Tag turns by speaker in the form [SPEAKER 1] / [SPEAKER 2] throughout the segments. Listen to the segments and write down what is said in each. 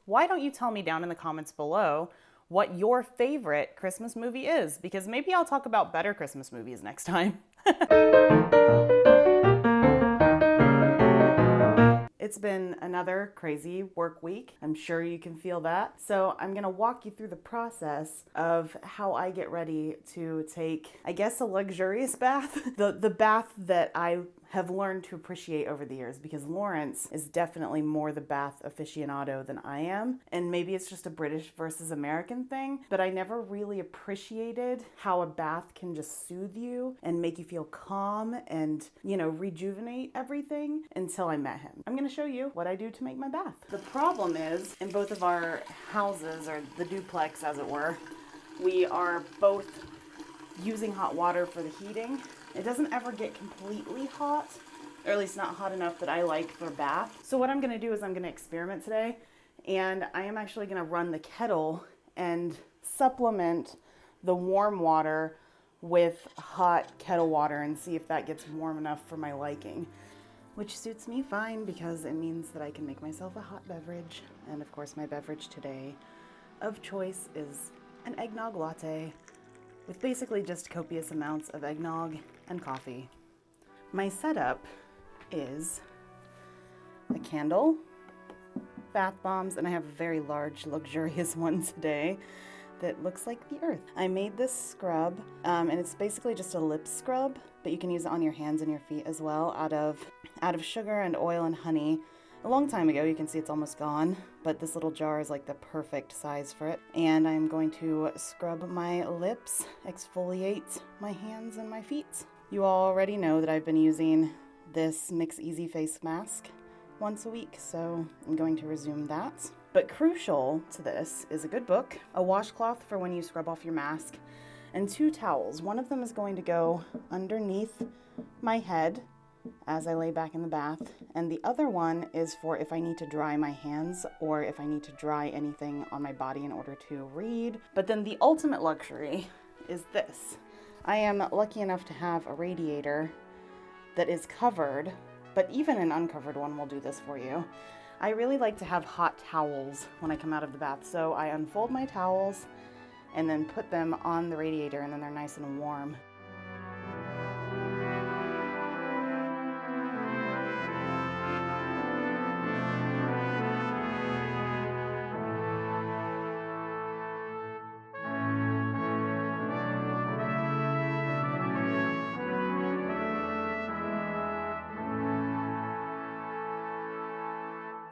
[SPEAKER 1] why don't you tell me down in the comments below what your favorite Christmas movie is? Because maybe I'll talk about better Christmas movies next time. It's been another crazy work week. I'm sure you can feel that. So I'm gonna walk you through the process of how I get ready to take, I guess, a luxurious bath. The bath that I have learned to appreciate over the years, because Lawrence is definitely more the bath aficionado than I am. And maybe it's just a British versus American thing, but I never really appreciated how a bath can just soothe you and make you feel calm and, you know, rejuvenate everything until I met him. I'm gonna show you what I do to make my bath. The problem is, in both of our houses, or the duplex as it were, we are both using hot water for the heating. It doesn't ever get completely hot, or at least not hot enough that I like for a bath. So what I'm gonna do is I'm gonna experiment today, and I am actually gonna run the kettle and supplement the warm water with hot kettle water and see if that gets warm enough for my liking. Which suits me fine because it means that I can make myself a hot beverage. And of course my beverage today of choice is an eggnog latte with basically just copious amounts of eggnog and coffee. My setup is a candle, bath bombs, and I have a very large, luxurious one today that looks like the earth. I made this scrub, and it's basically just a lip scrub, but you can use it on your hands and your feet as well, out of sugar and oil and honey. A long time ago, you can see it's almost gone, but this little jar is like the perfect size for it. And I'm going to scrub my lips, exfoliate my hands and my feet. You already know that I've been using this Mix Easy face mask once a week, so I'm going to resume that. But crucial to this is a good book, a washcloth for when you scrub off your mask, and 2 towels. One of them is going to go underneath my head as I lay back in the bath, and the other one is for if I need to dry my hands or if I need to dry anything on my body in order to read. But then the ultimate luxury is this. I am lucky enough to have a radiator that is covered, but even an uncovered one will do this for you. I really like to have hot towels when I come out of the bath, so I unfold my towels and then put them on the radiator, and then they're nice and warm.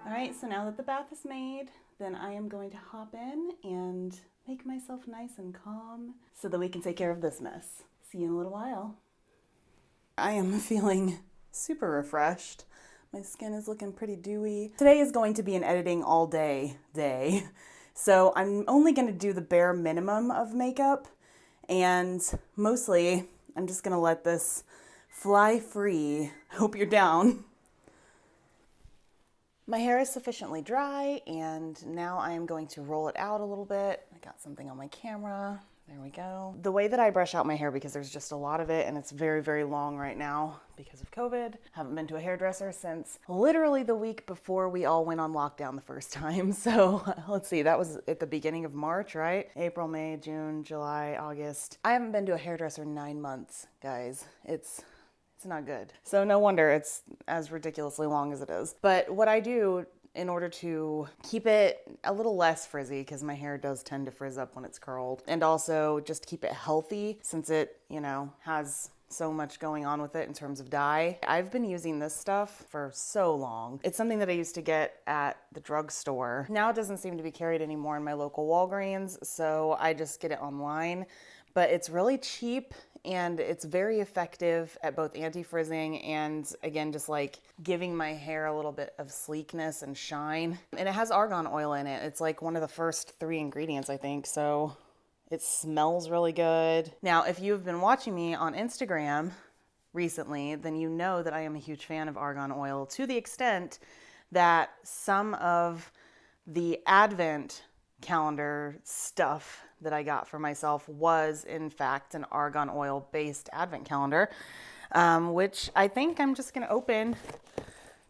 [SPEAKER 1] Alright, so now that the bath is made, then I am going to hop in and make myself nice and calm so that we can take care of this mess. See you in a little while. I am feeling super refreshed. My skin is looking pretty dewy. Today is going to be an editing all day. So I'm only going to do the bare minimum of makeup, and mostly I'm just going to let this fly free. Hope you're down. My hair is sufficiently dry, and now I am going to roll it out a little bit. I got something on my camera. There we go. The way that I brush out my hair, because there's just a lot of it and it's very, very long right now because of COVID. Haven't been to a hairdresser since literally the week before we all went on lockdown the first time. So let's see, that was at the beginning of March, right? April, May, June, July, August. I haven't been to a hairdresser in 9 months, guys. It's not good. So no wonder it's as ridiculously long as it is. But what I do in order to keep it a little less frizzy, because my hair does tend to frizz up when it's curled, and also just keep it healthy since it, you know, has so much going on with it in terms of dye. I've been using this stuff for so long. It's something that I used to get at the drugstore. Now it doesn't seem to be carried anymore in my local Walgreens, so I just get it online. But it's really cheap and it's very effective at both anti-frizzing and, again, just like giving my hair a little bit of sleekness and shine. And it has argan oil in it. It's like one of the first 3 ingredients, I think, so it smells really good. Now, if you've been watching me on Instagram recently, then you know that I am a huge fan of argan oil, to the extent that some of the Advent calendar stuff that I got for myself was in fact an argan oil based Advent calendar, which I think I'm just gonna open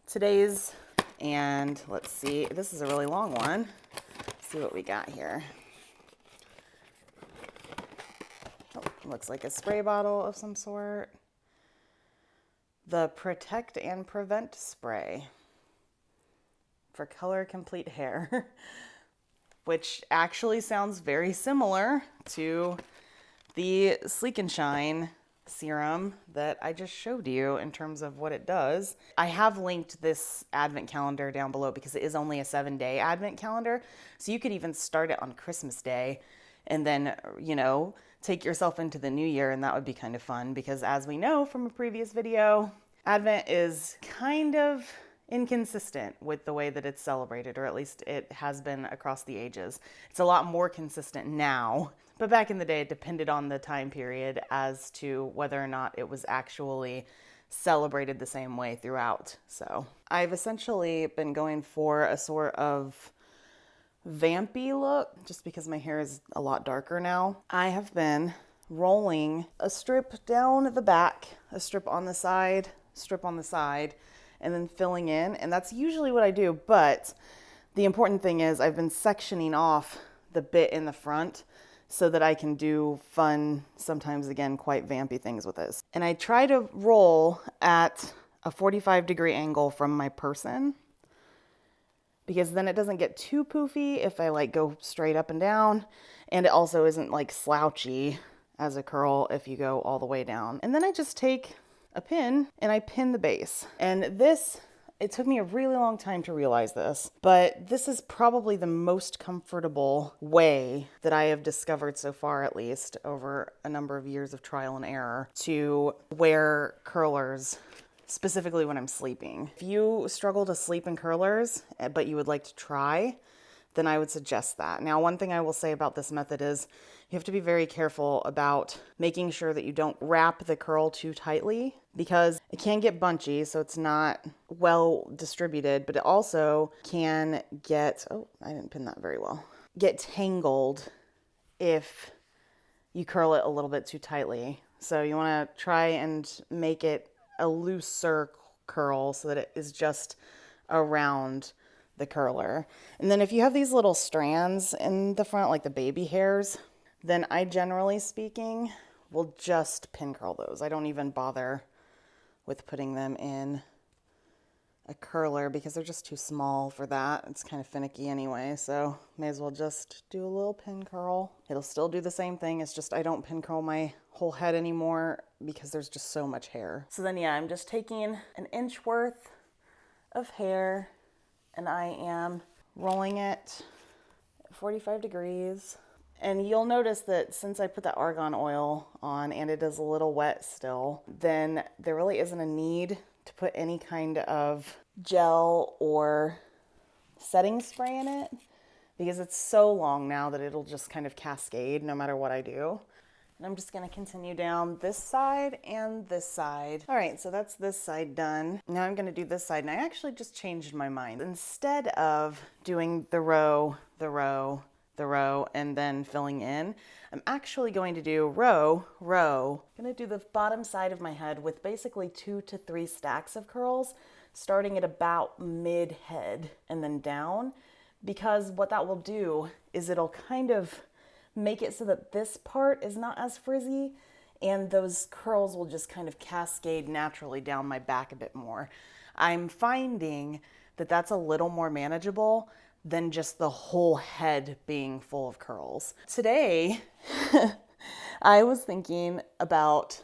[SPEAKER 1] today's, and let's see, this is a really long one. see what we got here. Oh, looks like a spray bottle of some sort. The Protect and Prevent spray for color complete hair, which actually sounds very similar to the Sleek and Shine serum that I just showed you in terms of what it does. I have linked this advent calendar down below because it is only a 7-day advent calendar. So you could even start it on Christmas Day and then, you know, take yourself into the new year, and that would be kind of fun because, as we know from a previous video, Advent is kind of inconsistent with the way that it's celebrated, or at least it has been across the ages. It's a lot more consistent now, but back in the day it depended on the time period as to whether or not it was actually celebrated the same way throughout. So I've essentially been going for a sort of vampy look just because my hair is a lot darker now. I have been rolling a strip down the back, a strip on the side, and then filling in, and that's usually what I do, but the important thing is I've been sectioning off the bit in the front so that I can do fun, sometimes again quite vampy things with this. And I try to roll at a 45-degree angle from my person, because then it doesn't get too poofy if I like go straight up and down, and it also isn't like slouchy as a curl if you go all the way down. And then I just take a pin and I pin the base. And this, it took me a really long time to realize this, but this is probably the most comfortable way that I have discovered so far, at least over a number of years of trial and error, to wear curlers, specifically when I'm sleeping. If you struggle to sleep in curlers, but you would like to try, then I would suggest that. Now, one thing I will say about this method is you have to be very careful about making sure that you don't wrap the curl too tightly, because it can get bunchy, so it's not well distributed, but it also can get, oh, I didn't pin that very well, get tangled if you curl it a little bit too tightly. So you want to try and make it a looser curl so that it is just around the curler. And then if you have these little strands in the front, like the baby hairs, then I, generally speaking, will just pin curl those. I don't even bother with putting them in a curler because they're just too small for that. It's kind of finicky anyway, so may as well just do a little pin curl. It'll still do the same thing, it's just I don't pin curl my whole head anymore because there's just so much hair. So then yeah, I'm just taking an inch worth of hair and I am rolling it at 45 degrees. And you'll notice that since I put the argan oil on and it is a little wet still, then there really isn't a need to put any kind of gel or setting spray in it because it's so long now that it'll just kind of cascade no matter what I do. And I'm just going to continue down this side and this side. All right, so that's this side done. Now I'm going to do this side, and I actually just changed my mind. Instead of doing the row, and then filling in, I'm actually going to do row. I'm going to do the bottom side of my head with basically 2 to 3 stacks of curls, starting at about mid-head and then down, because what that will do is it'll kind of make it so that this part is not as frizzy and those curls will just kind of cascade naturally down my back a bit more. I'm finding that that's a little more manageable than just the whole head being full of curls. Today, I was thinking about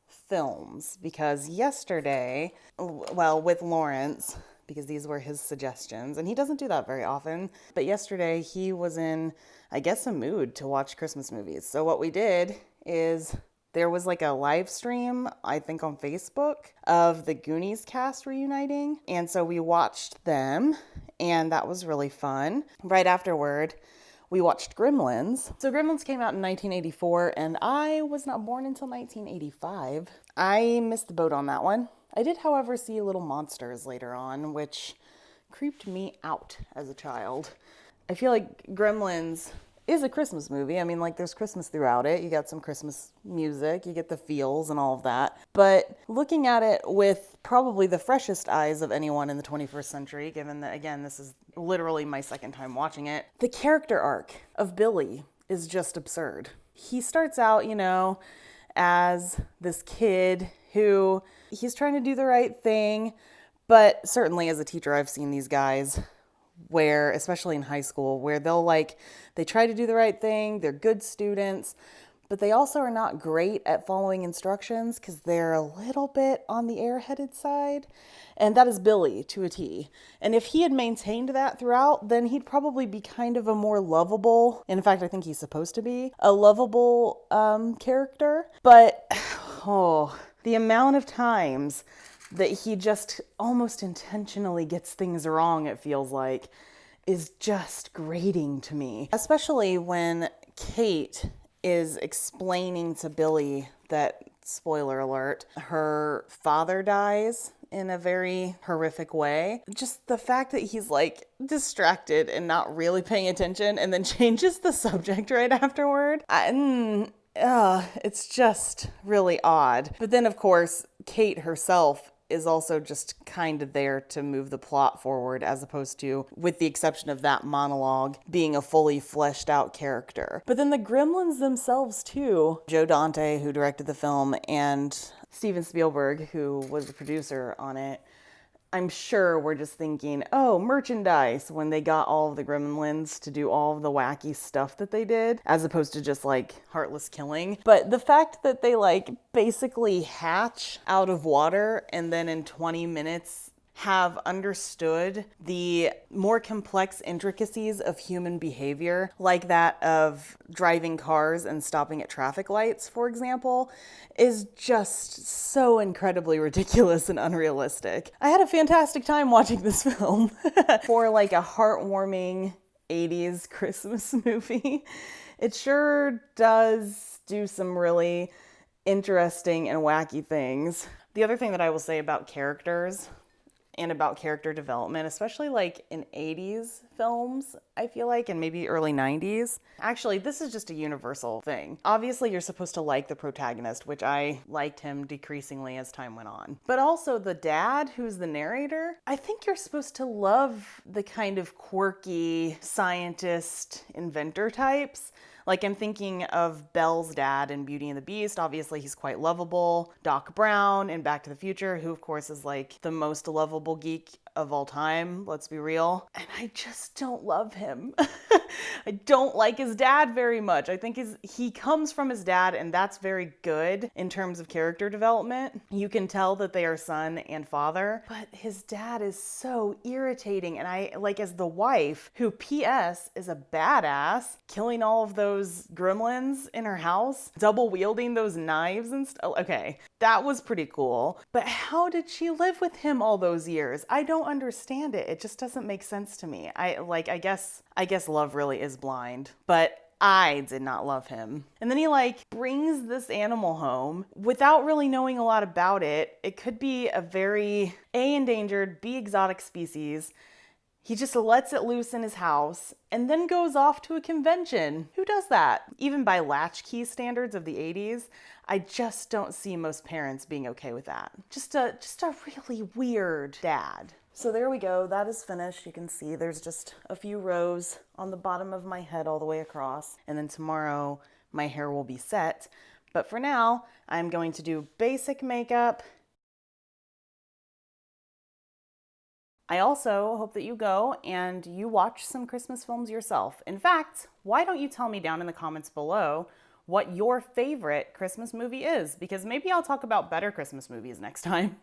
[SPEAKER 1] films because yesterday, well, with Lawrence, because these were his suggestions, and he doesn't do that very often, but yesterday he was in, I guess, a mood to watch Christmas movies. So what we did is there was like a live stream, I think on Facebook, of the Goonies cast reuniting. And so we watched them, and that was really fun. Right afterward, we watched Gremlins. So Gremlins came out in 1984, and I was not born until 1985. I missed the boat on that one. I did, however, see Little Monsters later on, which creeped me out as a child. I feel like Gremlins is a Christmas movie. I mean, like, there's Christmas throughout it. You got some Christmas music, you get the feels and all of that. But looking at it with probably the freshest eyes of anyone in the 21st century, given that, again, this is literally my second time watching it, the character arc of Billy is just absurd. He starts out, you know, as this kid who he's trying to do the right thing, but certainly as a teacher, I've seen these guys where, especially in high school, where they try to do the right thing, they're good students, but they also are not great at following instructions because they're a little bit on the airheaded side. And that is Billy to a T. And if he had maintained that throughout, then he'd probably be kind of a more lovable, and in fact, I think he's supposed to be a lovable character. But, the amount of times that he just almost intentionally gets things wrong, it feels like, is just grating to me. Especially when Kate is explaining to Billy that, spoiler alert, her father dies in a very horrific way. Just the fact that he's like distracted and not really paying attention and then changes the subject right afterward. It's just really odd. But then, of course, Kate herself is also just kind of there to move the plot forward, as opposed to, with the exception of that monologue, being a fully fleshed out character. But then the Gremlins themselves too, Joe Dante, who directed the film, and Steven Spielberg, who was the producer on it, I'm sure we're just thinking, oh, merchandise, when they got all of the Gremlins to do all of the wacky stuff that they did, as opposed to just like heartless killing. But the fact that they like basically hatch out of water and then in 20 minutes have understood the more complex intricacies of human behavior, like that of driving cars and stopping at traffic lights, for example, is just so incredibly ridiculous and unrealistic. I had a fantastic time watching this film. For like a heartwarming 80s Christmas movie, it sure does do some really interesting and wacky things. The other thing that I will say about characters and about character development, especially like in 80s films, I feel like, and maybe early 90s. Actually, this is just a universal thing. Obviously, you're supposed to like the protagonist, which I liked him decreasingly as time went on. But also the dad, who's the narrator, I think you're supposed to love the kind of quirky scientist inventor types. Like, I'm thinking of Belle's dad in Beauty and the Beast. Obviously, he's quite lovable. Doc Brown in Back to the Future, who, of course, is like the most lovable geek of all time, let's be real. And I just don't love him. I don't like his dad very much. I think he comes from his dad, and that's very good in terms of character development. You can tell that they are son and father, but his dad is so irritating. And I, like, as the wife, who P.S. is a badass, killing all of those gremlins in her house, double wielding those knives and stuff. Okay, that was pretty cool. But how did she live with him all those years? I don't understand it. It just doesn't make sense to me. I guess love really is blind, but I did not love him. And then he like brings this animal home without really knowing a lot about it. It could be a very A, endangered, B, exotic species. He just lets it loose in his house and then goes off to a convention. Who does that? Even by latchkey standards of the 80s, I just don't see most parents being okay with that. Just a really weird dad. So there we go. That is finished. You can see there's just a few rows on the bottom of my head all the way across. And then tomorrow my hair will be set. But for now, I'm going to do basic makeup. I also hope that you go and you watch some Christmas films yourself. In fact, why don't you tell me down in the comments below what your favorite Christmas movie is? Because maybe I'll talk about better Christmas movies next time.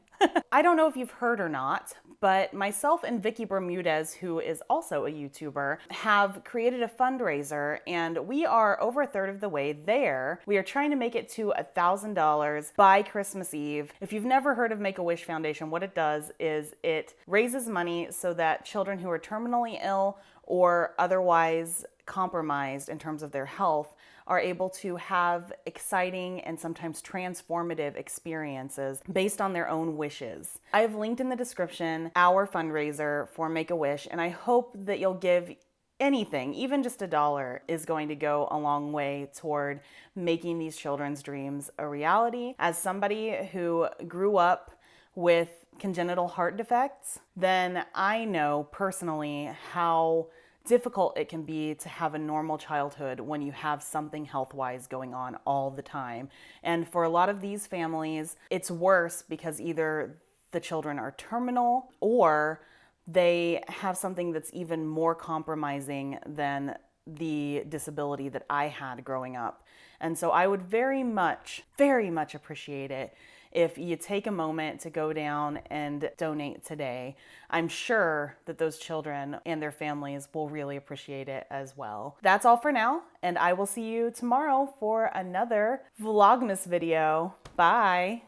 [SPEAKER 1] I don't know if you've heard or not, but myself and Vicky Bermudez, who is also a YouTuber, have created a fundraiser, and we are over a third of the way there. We are trying to make it to $1,000 by Christmas Eve. If you've never heard of Make-A-Wish Foundation, what it does is it raises money so that children who are terminally ill or otherwise compromised in terms of their health are able to have exciting and sometimes transformative experiences based on their own wishes. I have linked in the description our fundraiser for Make-A-Wish, and I hope that you'll give anything, even just $1, is going to go a long way toward making these children's dreams a reality. As somebody who grew up with congenital heart defects, then I know personally how difficult it can be to have a normal childhood when you have something health-wise going on all the time. And for a lot of these families, it's worse because either the children are terminal or they have something that's even more compromising than the disability that I had growing up. And so I would very much appreciate it if you take a moment to go down and donate today. I'm sure that those children and their families will really appreciate it as well. That's all for now, and I will see you tomorrow for another Vlogmas video. Bye.